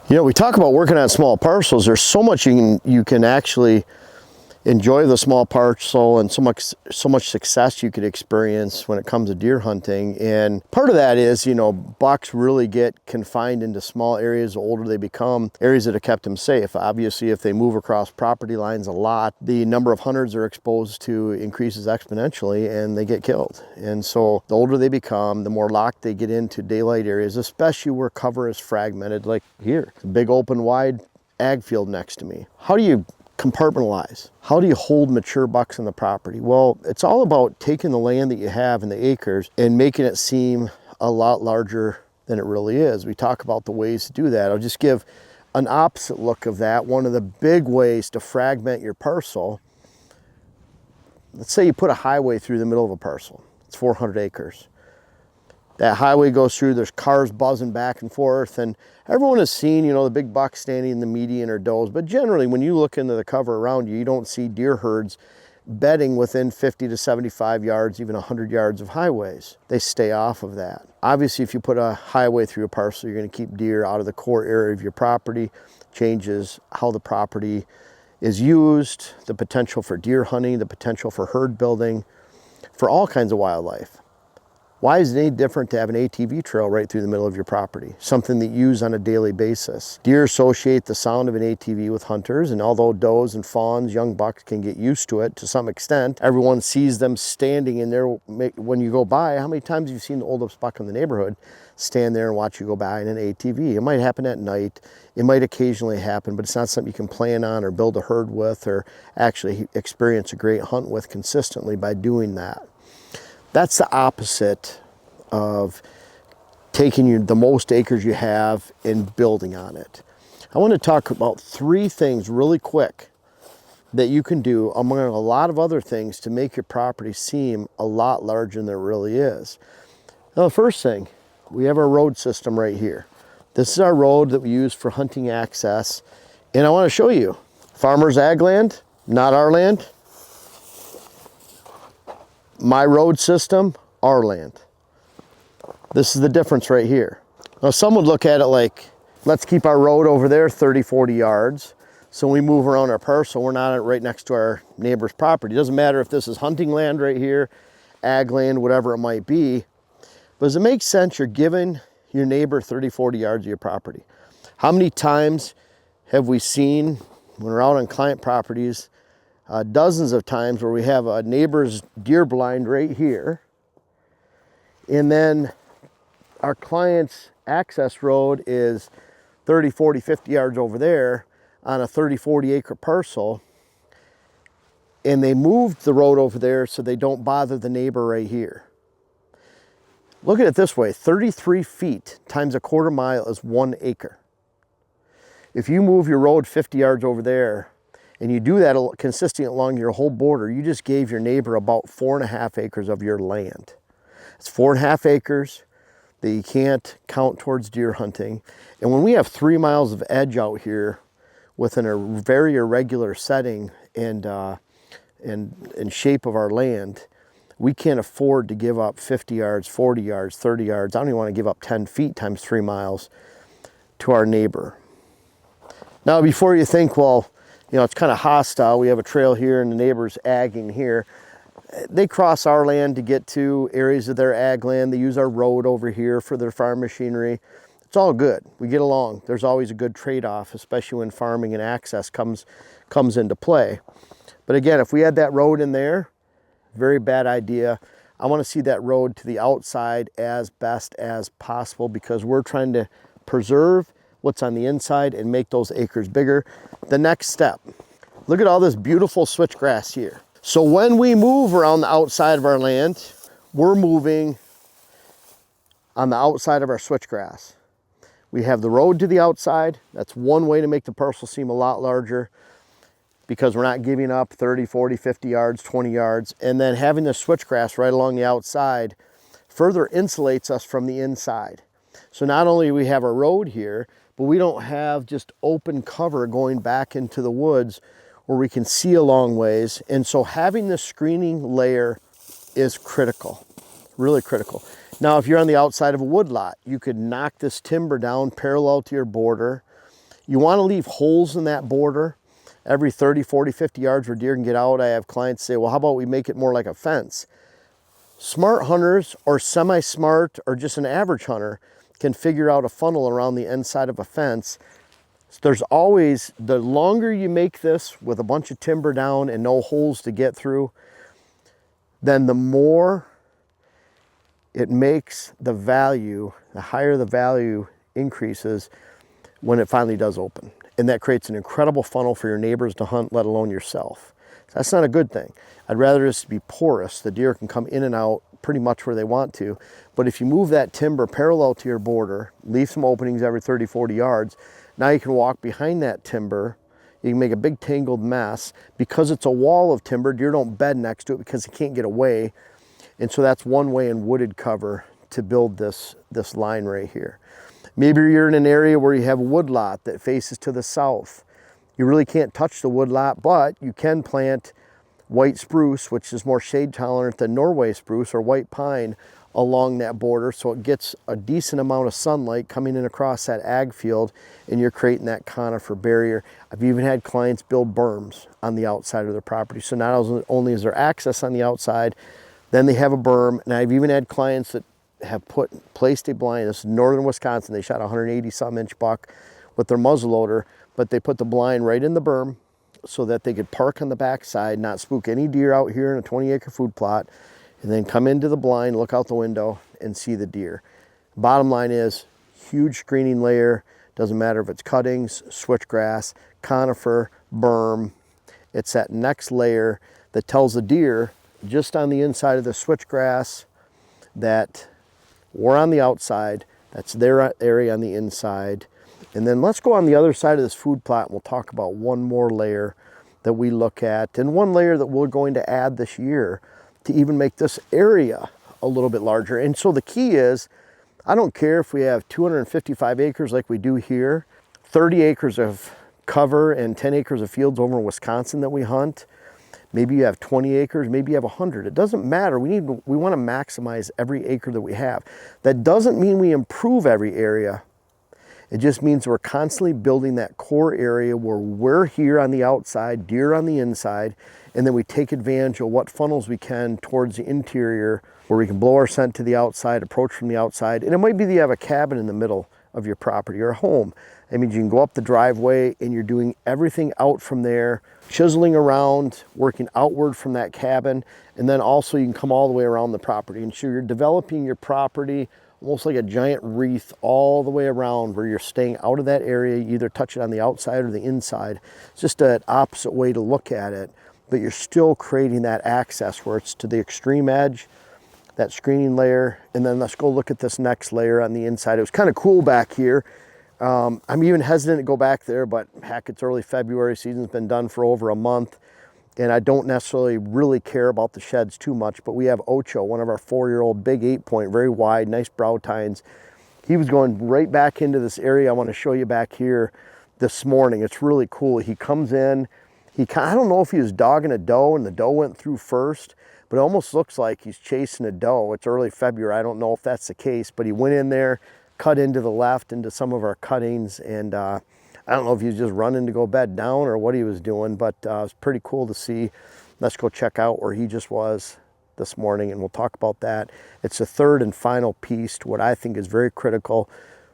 You know, we talk about working on small parcels. There's so much you can actually enjoy the small parcel, and so much success you could experience when it comes to deer hunting. And part of that is, you know, bucks really get confined into small areas. The older they become, areas that have kept them safe. Obviously, if they move across property lines a lot, the number of hunters they're exposed to increases exponentially and they get killed. And so the older they become, the more locked they get into daylight areas, especially where cover is fragmented, like here. It's a big open wide ag field next to me. How do you compartmentalize? How do you hold mature bucks on the property? Well, it's all about taking the land that you have and the acres and making it seem a lot larger than it really is. We talk about the ways to do that. I'll just give an opposite look of that. One of the big ways to fragment your parcel, let's say you put a highway through the middle of a parcel. It's 400 acres. That highway goes through, there's cars buzzing back and forth, and everyone has seen, you know, the big bucks standing in the median or does, but generally when you look into the cover around you, you don't see deer herds bedding within 50 to 75 yards, even 100 yards of highways. They stay off of that. Obviously, if you put a highway through a parcel, you're going to keep deer out of the core area of your property, changes how the property is used, the potential for deer hunting, the potential for herd building, for all kinds of wildlife. Why is it any different to have an ATV trail right through the middle of your property? Something that you use on a daily basis. Deer associate the sound of an ATV with hunters, and although does and fawns, young bucks can get used to it to some extent. Everyone sees them standing in there when you go by. How many times have you seen the oldest buck in the neighborhood stand there and watch you go by in an ATV? It might happen at night. It might occasionally happen, but it's not something you can plan on or build a herd with or actually experience a great hunt with consistently by doing that. That's the opposite of taking the most acres you have and building on it. I want to talk about 3 things really quick that you can do among a lot of other things to make your property seem a lot larger than it really is. Now, the first thing, we have our road system right here. This is our road that we use for hunting access, and I want to show you. Farmers' ag land, not our land. My road system, our land. This is the difference right here. Now some would look at it like, let's keep our road over there 30, 40 yards. So when we move around our parcel, we're not right next to our neighbor's property. It doesn't matter if this is hunting land right here, ag land, whatever it might be. But does it make sense you're giving your neighbor 30, 40 yards of your property? How many times have we seen when we're out on client properties, dozens of times where we have a neighbor's deer blind right here, and then our client's access road is 30, 40, 50 yards over there on a 30, 40 acre parcel, and they moved the road over there so they don't bother the neighbor right here. Look at it this way, 33 feet times a quarter mile is 1 acre. If you move your road 50 yards over there, and you do that consistently along your whole border, you just gave your neighbor about 4.5 acres of your land. It's 4.5 acres that you can't count towards deer hunting. And when we have 3 miles of edge out here within a very irregular setting and shape of our land, we can't afford to give up 50 yards, 40 yards, 30 yards. I don't even want to give up 10 feet times 3 miles to our neighbor. Now, before you think, well, you know, it's kind of hostile. We have a trail here and the neighbor's agging here. They cross our land to get to areas of their ag land. They use our road over here for their farm machinery. It's all good. We get along. There's always a good trade-off, especially when farming and access comes into play. But again, if we had that road in there, very bad idea. I want to see that road to the outside as best as possible because we're trying to preserve what's on the inside and make those acres bigger. The next step, look at all this beautiful switchgrass here. So when we move around the outside of our land, we're moving on the outside of our switchgrass. We have the road to the outside. That's one way to make the parcel seem a lot larger because we're not giving up 30, 40, 50 yards, 20 yards. And then having the switchgrass right along the outside further insulates us from the inside. So not only do we have a road here, but we don't have just open cover going back into the woods where we can see a long ways. And so having this screening layer is critical, really critical. Now, if you're on the outside of a woodlot, you could knock this timber down parallel to your border You want to leave holes in that border every 30, 40, 50 yards where deer can get out. I have clients say, well, how about we make it more like a fence? Smart hunters or semi-smart or just an average hunter can figure out a funnel around the inside of a fence. There's always, the longer you make this with a bunch of timber down and no holes to get through, then the more it makes the value, the higher the value increases when it finally does open. And that creates an incredible funnel for your neighbors to hunt, let alone yourself. So that's not a good thing. I'd rather this be porous. The deer can come in and out pretty much where they want to. But if you move that timber parallel to your border, leave some openings every 30, 40 yards, now you can walk behind that timber. You can make a big tangled mess. Because it's a wall of timber, deer don't bed next to it because they can't get away. And so that's one way in wooded cover to build this line right here. Maybe you're in an area where you have a wood lot that faces to the south. You really can't touch the wood lot, but you can plant white spruce, which is more shade tolerant than Norway spruce or white pine, along that border, so it gets a decent amount of sunlight coming in across that ag field, and you're creating that conifer barrier. I've even had clients build berms on the outside of their property, so not only is there access on the outside, then they have a berm. And I've even had clients that have placed a blind. This is northern Wisconsin. They shot a 180 some inch buck with their muzzleloader, but they put the blind right in the berm so that they could park on the backside, not spook any deer out here in a 20-acre food plot, and then come into the blind, look out the window, and see the deer. Bottom line is, huge screening layer. Doesn't matter if it's cuttings, switchgrass, conifer, berm. It's that next layer that tells the deer just on the inside of the switchgrass that we're on the outside, that's their area on the inside. And then let's go on the other side of this food plot and we'll talk about one more layer that we look at, and one layer that we're going to add this year to even make this area a little bit larger. And so the key is, I don't care if we have 255 acres like we do here, 30 acres of cover and 10 acres of fields over in Wisconsin that we hunt. Maybe you have 20 acres, maybe you have 100. It doesn't matter. We want to maximize every acre that we have. That doesn't mean we improve every area. It just means we're constantly building that core area where we're here on the outside, deer on the inside, and then we take advantage of what funnels we can towards the interior where we can blow our scent to the outside, approach from the outside. And it might be that you have a cabin in the middle of your property or a home. That means you can go up the driveway and you're doing everything out from there, chiseling around, working outward from that cabin, and then also you can come all the way around the property. And so you're developing your property almost like a giant wreath all the way around where you're staying out of that area. You either touch it on the outside or the inside. It's just an opposite way to look at it, but you're still creating that access where it's to the extreme edge, that screening layer. And then let's go look at this next layer on the inside. It was kind of cool back here. I'm even hesitant to go back there, but heck, it's early February, season's been done for over a month, and I don't necessarily really care about the sheds too much, but we have Ocho, one of our 4-year-old big 8-point, very wide, nice brow tines. He was going right back into this area I want to show you back here this morning. It's really cool. He comes in, I don't know if he was dogging a doe and the doe went through first, but it almost looks like he's chasing a doe. It's early February. I don't know if that's the case, but he went in there, cut into the left into some of our cuttings, and I don't know if he was just running to go bed down or what he was doing, but it was pretty cool to see. Let's go check out where he just was this morning, and we'll talk about that. It's the third and final piece to what I think is very critical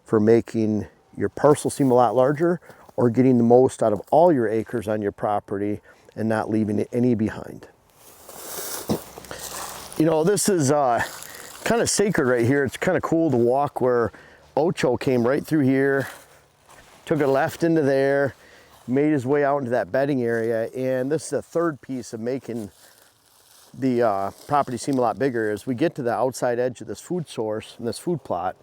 for making your parcel seem a lot larger or getting the most out of all your acres on your property and not leaving any behind. You know, this is kind of sacred right here. It's kind of cool to walk where Ocho came right through here, took a left into there, made his way out into that bedding area. And this is the third piece of making the property seem a lot bigger as we get to the outside edge of this food source and this food plot.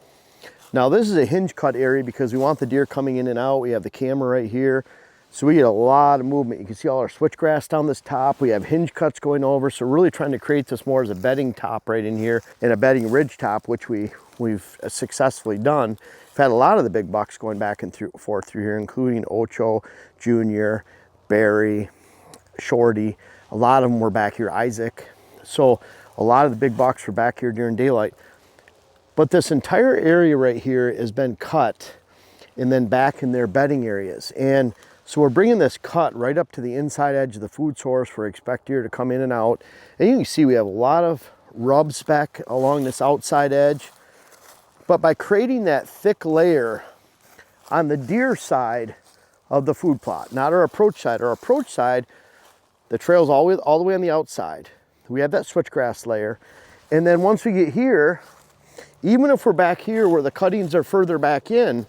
Now this is a hinge cut area because we want the deer coming in and out. We have the camera right here, so we get a lot of movement. You can see all our switchgrass down this top. We have hinge cuts going over, so we're really trying to create this more as a bedding top right in here and a bedding ridge top, which we've successfully done. We've had a lot of the big bucks going back and forth through here, including Ocho, Junior, Barry, Shorty. A lot of them were back here, Isaac. So a lot of the big bucks were back here during daylight. But this entire area right here has been cut, and then back in their bedding areas. And so we're bringing this cut right up to the inside edge of the food source for expect deer to come in and out. And you can see we have a lot of rubs back along this outside edge. But by creating that thick layer on the deer side of the food plot, not our approach side. Our approach side, the trail's all the way on the outside. We have that switchgrass layer. And then once we get here, even if we're back here where the cuttings are further back in,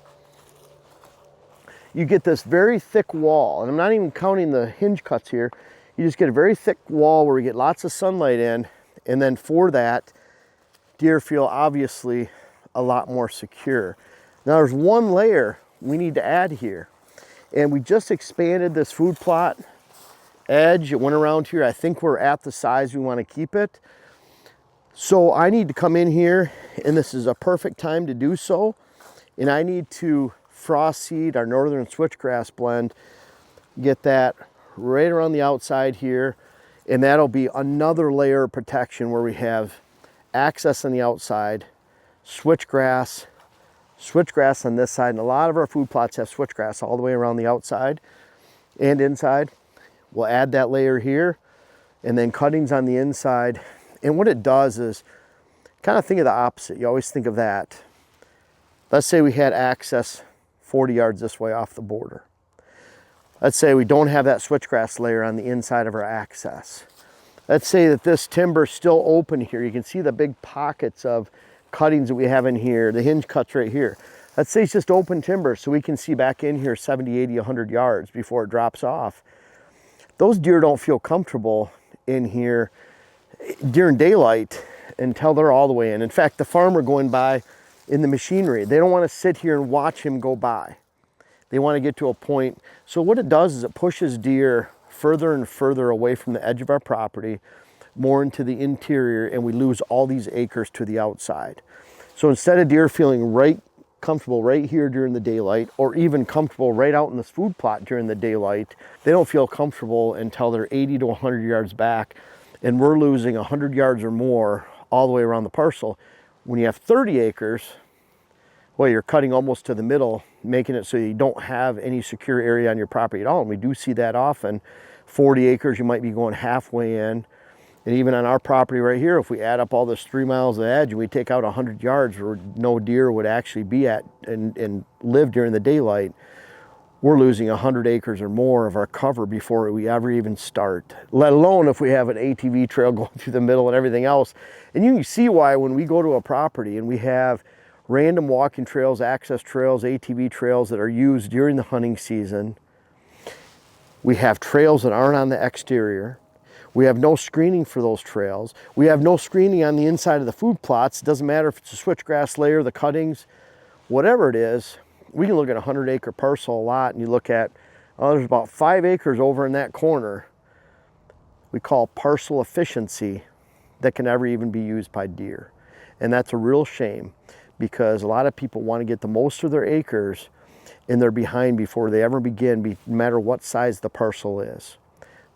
you get this very thick wall. And I'm not even counting the hinge cuts here. You just get a very thick wall where we get lots of sunlight in. And then for that, deer feel obviously a lot more secure. Now there's one layer we need to add here. And we just expanded this food plot edge. It went around here. I think we're at the size we want to keep it. So I need to come in here, and this is a perfect time to do so. And I need to frost seed our northern switchgrass blend, get that right around the outside here. And that'll be another layer of protection where we have access on the outside, switchgrass on this side, and a lot of our food plots have switchgrass all the way around the outside and inside. We'll add that layer here, and then cuttings on the inside. And what it does is kind of think of the opposite. You always think of that. Let's say we had access 40 yards this way off the border. Let's say we don't have that switchgrass layer on the inside of our access. Let's say that this timber's still open here. You can see the big pockets of cuttings that we have in here, the hinge cuts right here. Let's say it's just open timber, so we can see back in here 70, 80, 100 yards before it drops off. Those deer don't feel comfortable in here during daylight until they're all the way in. In fact, the farmer going by in the machinery, they don't want to sit here and watch him go by. They want to get to a point. So what it does is it pushes deer further and further away from the edge of our property, more into the interior, and we lose all these acres to the outside. So instead of deer feeling comfortable right here during the daylight, or even comfortable right out in this food plot during the daylight, they don't feel comfortable until they're 80 to 100 yards back, and we're losing 100 yards or more all the way around the parcel. When you have 30 acres, well, you're cutting almost to the middle, making it so you don't have any secure area on your property at all. And we do see that often. 40 acres, you might be going halfway in. And even on our property right here, if we add up all this 3 miles of edge and we take out 100 yards where no deer would actually be at and live during the daylight, we're losing 100 acres or more of our cover before we ever even start, let alone if we have an ATV trail going through the middle and everything else. And you can see why when we go to a property and we have random walking trails, access trails, ATV trails that are used during the hunting season, we have trails that aren't on the exterior. We have no screening for those trails. We have no screening on the inside of the food plots. It doesn't matter if it's a switchgrass layer, the cuttings, whatever it is. We can look at a 100-acre parcel lot, and you look at, there's about 5 acres over in that corner we call parcel efficiency that can never even be used by deer. And that's a real shame, because a lot of people want to get the most of their acres, and they're behind before they ever begin, no matter what size the parcel is.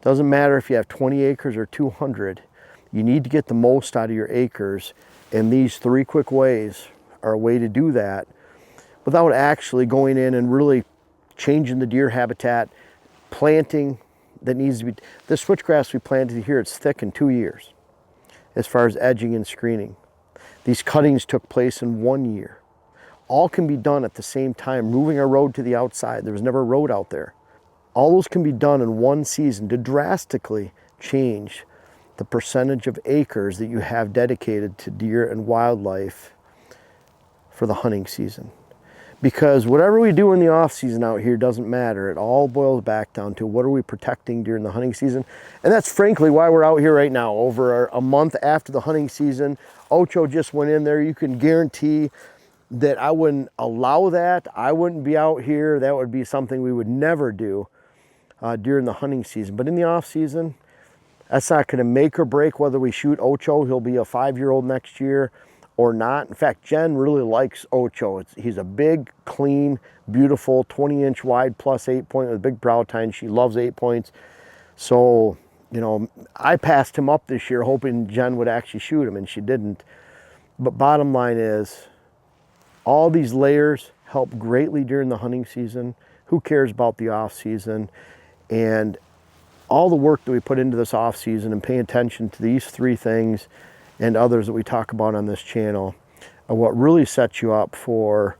Doesn't matter if you have 20 acres or 200, you need to get the most out of your acres, and these 3 quick ways are a way to do that without actually going in and really changing the deer habitat, planting that needs to be. The switchgrass we planted here, it's thick in 2 years as far as edging and screening. These cuttings took place in 1 year. All can be done at the same time, moving a road to the outside. There was never a road out there. All those can be done in one season to drastically change the percentage of acres that you have dedicated to deer and wildlife for the hunting season. Because whatever we do in the off season out here doesn't matter. It all boils back down to what are we protecting during the hunting season. And that's frankly why we're out here right now. Over a month after the hunting season, Ocho just went in there. You can guarantee that I wouldn't allow that. I wouldn't be out here. That would be something we would never do during the hunting season. But in the off season, that's not going to make or break whether we shoot Ocho. He'll be a 5-year-old next year or not. In fact, Jen really likes Ocho. He's a big, clean, beautiful 20-inch wide plus 8-point with a big brow tine. She loves 8 points. So, you know, I passed him up this year hoping Jen would actually shoot him, and she didn't. But bottom line is, all these layers help greatly during the hunting season. Who cares about the off season? And all the work that we put into this off season and paying attention to these 3 things and others that we talk about on this channel are what really sets you up for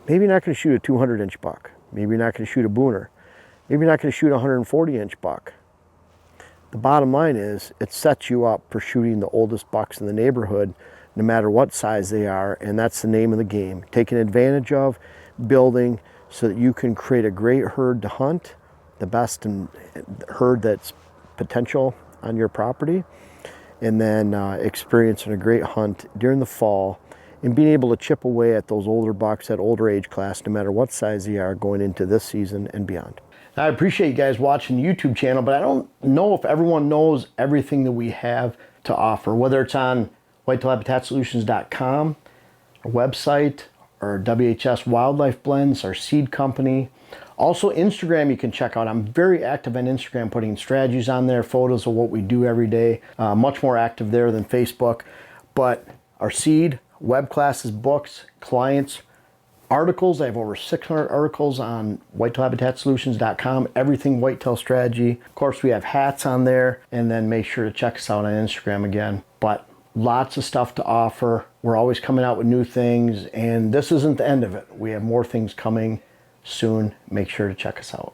maybe you're not going to shoot a 200-inch buck. Maybe you're not going to shoot a booner. Maybe you're not going to shoot a 140-inch buck. The bottom line is it sets you up for shooting the oldest bucks in the neighborhood, no matter what size they are, and that's the name of the game. Taking advantage of building so that you can create a great herd to hunt, the best herd that's potential on your property, and then experiencing a great hunt during the fall and being able to chip away at those older bucks, that older age class, no matter what size they are going into this season and beyond. I appreciate you guys watching the YouTube channel, but I don't know if everyone knows everything that we have to offer, whether it's on whitetailhabitatsolutions.com, our website, our WHS Wildlife Blends, our seed company. Also Instagram you can check out. I'm very active on Instagram, putting strategies on there, photos of what we do every day. Much more active there than Facebook. But our seed, web classes, books, clients, articles. I have over 600 articles on whitetailhabitatsolutions.com, everything whitetail strategy. Of course, we have hats on there, and then make sure to check us out on Instagram again. But lots of stuff to offer. We're always coming out with new things, and this isn't the end of it. We have more things coming soon. Make sure to check us out.